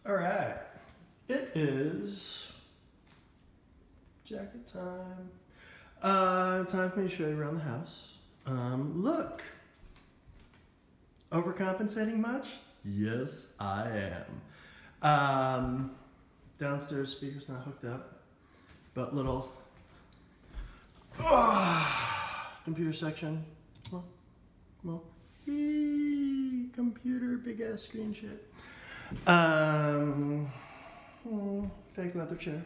All right. It is jacket time. Time for me to show you around the house. Look. Overcompensating much? Yes, I am. Downstairs speaker's not hooked up, but little computer section. Come on, come on. Eee, computer, big ass screen shit. Fake leather chair.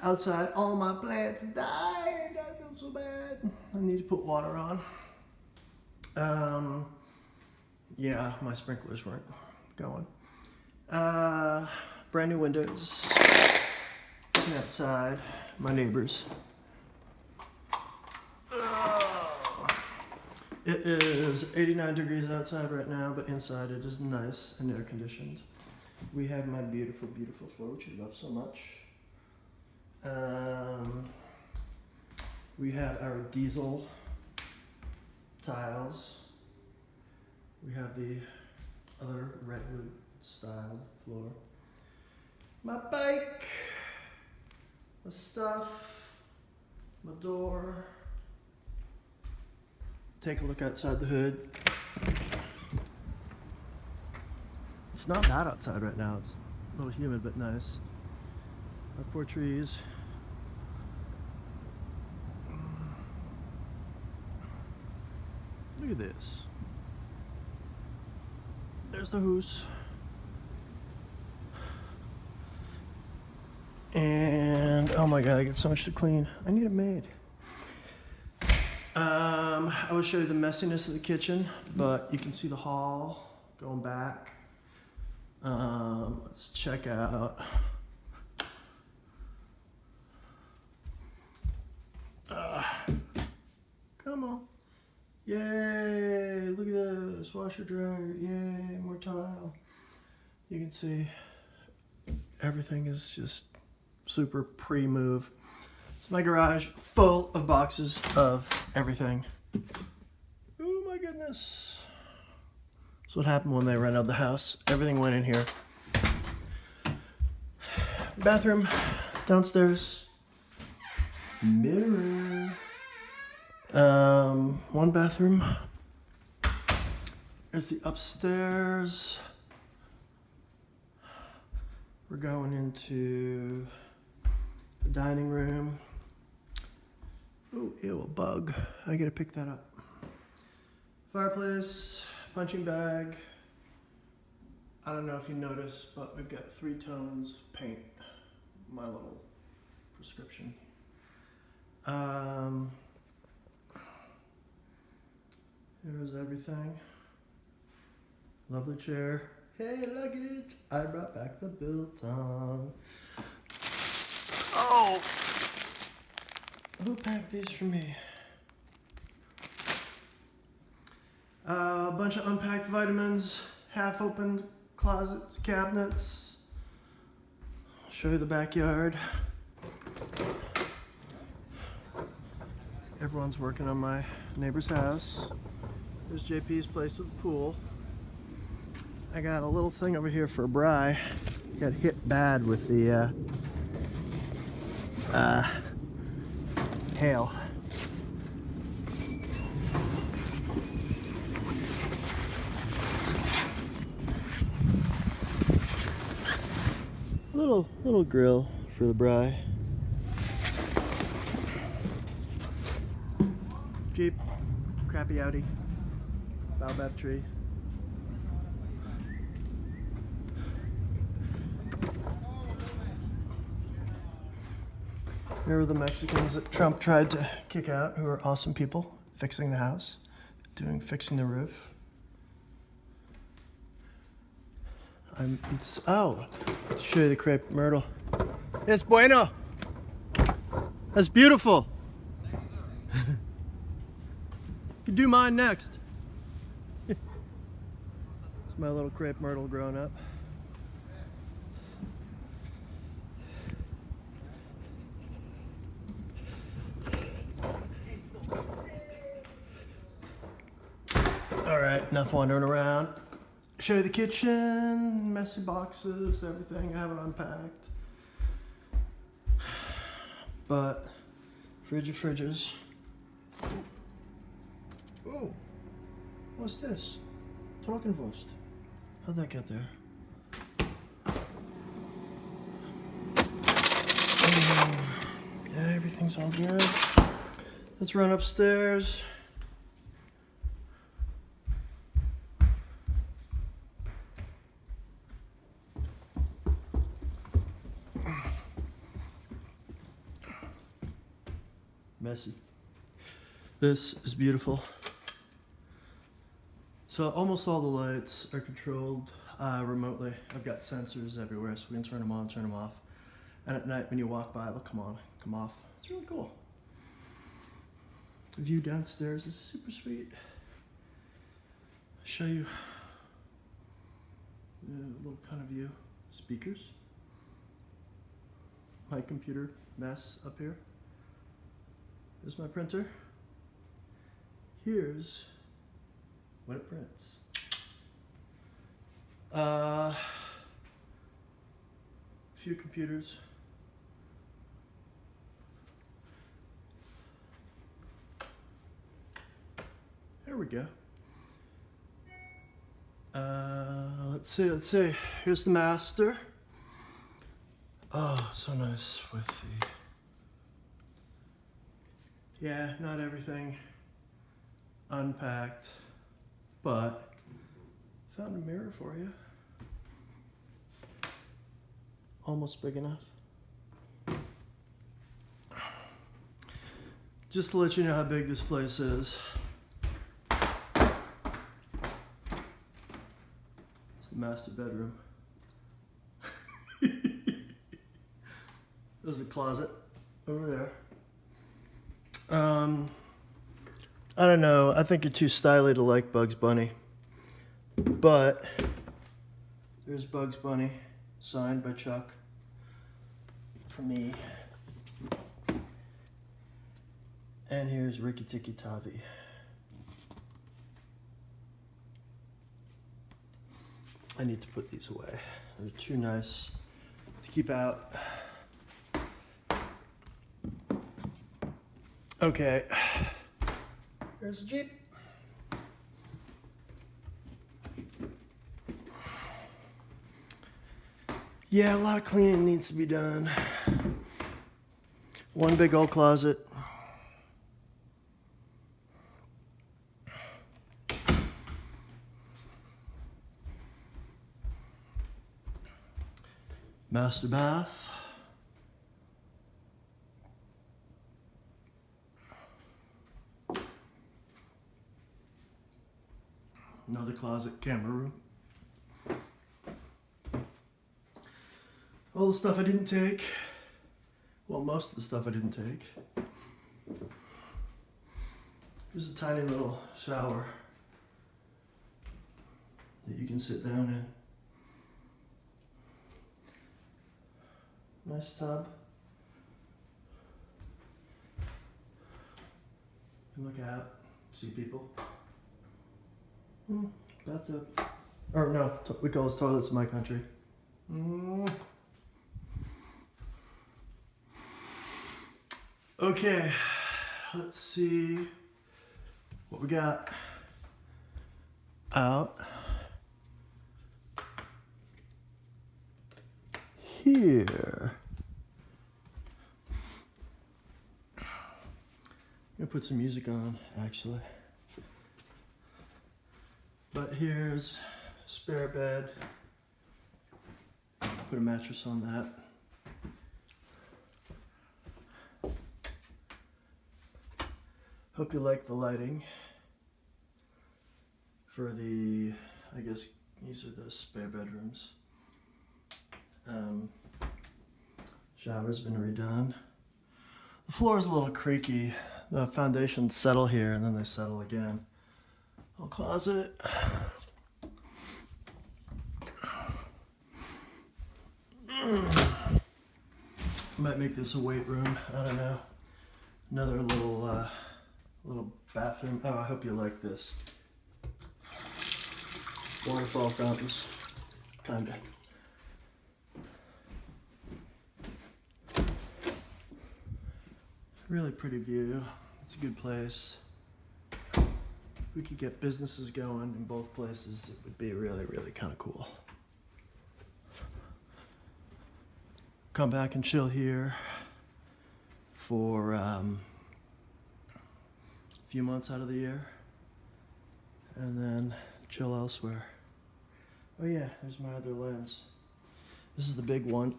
Outside, all my plants died. I feel so bad. I need to put water on. Yeah, my sprinklers weren't going. Brand new windows. Looking outside, my neighbors. It is 89 degrees outside right now, but inside it is nice and air conditioned. We have my beautiful, beautiful floor, which you love so much. We have our diesel tiles. We have the other redwood styled floor. My bike, my stuff, my door. Take a look outside the hood. It's not bad outside right now. It's a little humid, but nice. Our poor trees. Look at this. There's the house. And oh my god, I get so much to clean. I need a maid. I will show you the messiness of the kitchen, but you can see the hall going back. Let's check out. Come on. Yay, look at this, washer dryer, yay, more tile. You can see everything is just super pre-move. It's my garage full of boxes of everything. Oh my goodness. That's what happened when they rented the house. Everything went in here. Bathroom, downstairs, mirror. One bathroom. There's the upstairs. We're going into the dining room. Oh, ew, a bug. I gotta pick that up. Fireplace, punching bag. I don't know if you noticed, but we've got 3 tones of paint. My little prescription. Here's everything. Lovely chair. Hey, luggage! I brought back the biltong. Oh! Who packed these for me? A bunch of unpacked vitamins, half-opened closets, cabinets. I'll show you the backyard. Everyone's working on my neighbor's house. There's JP's place with the pool. I got a little thing over here for Bri. Got hit bad with the hail. Little grill for the Bri. Jeep, crappy Audi, baobab tree. Here were the Mexicans that Trump tried to kick out, who are awesome people, fixing the house, fixing the roof. To show you the crepe myrtle. Es bueno. That's beautiful. You do mine next. It's my little crepe myrtle growing up. All right, enough wandering around. show you the kitchen, messy boxes, everything. I haven't unpacked. But fridge of fridges. Oh, what's this? Trockenwurst. How'd that get there? Yeah, everything's all good. Let's run upstairs. Messy. This is beautiful. So almost all the lights are controlled remotely. I've got sensors everywhere, so we can turn them on, turn them off. And at night when you walk by, they'll come on, come off. It's really cool. The view downstairs is super sweet. I'll show you a little kind of view. Speakers. My computer mess up here. This is my printer. Here's what it prints. Few computers. There we go. Let's see. Here's the master. Oh, so nice with the... Yeah, not everything unpacked, but found a mirror for you. Almost big enough. Just to let you know how big this place is. It's the master bedroom. There's a closet over there. I don't know. I think you're too stylish to like Bugs Bunny. But there's Bugs Bunny, signed by Chuck, for me. And here's Rikki Tikki Tavi. I need to put these away. They're too nice to keep out. Okay, there's the Jeep. Yeah, a lot of cleaning needs to be done. One big old closet. Master bath. Another closet, camera room. All the stuff I didn't take. Well, most of the stuff I didn't take. Here's a tiny little shower that you can sit down in. Nice tub. You can look out, see people. Bathtub. Or no, we call this toilets in my country. Okay, let's see what we got out here. I'm gonna put some music on, actually. But here's a spare bed. Put a mattress on that. Hope you like the lighting for the, I guess these are the spare bedrooms. Shower's been redone. The floor is a little creaky. The foundations settle here and then they settle again. Little closet. Might make this a weight room. I don't know. Another little bathroom. Oh, I hope you like this. waterfall fountains, kinda. Really pretty view. It's a good place. If we could get businesses going in both places, it would be really, really kind of cool. Come back and chill here for a few months out of the year, and then chill elsewhere. Oh yeah, there's my other lens. This is the big one.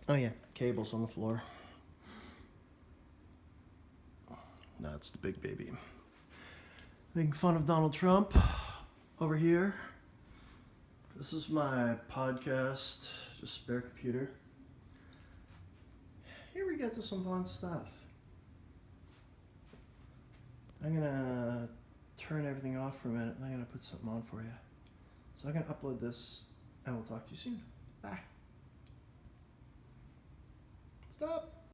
Oh yeah, cables on the floor. That's the big baby. Making fun of Donald Trump over here. This is my podcast, just spare computer. Here we get to some fun stuff. I'm gonna turn everything off for a minute and I'm gonna put something on for you. So I'm gonna upload this and we'll talk to you soon. Bye. Stop.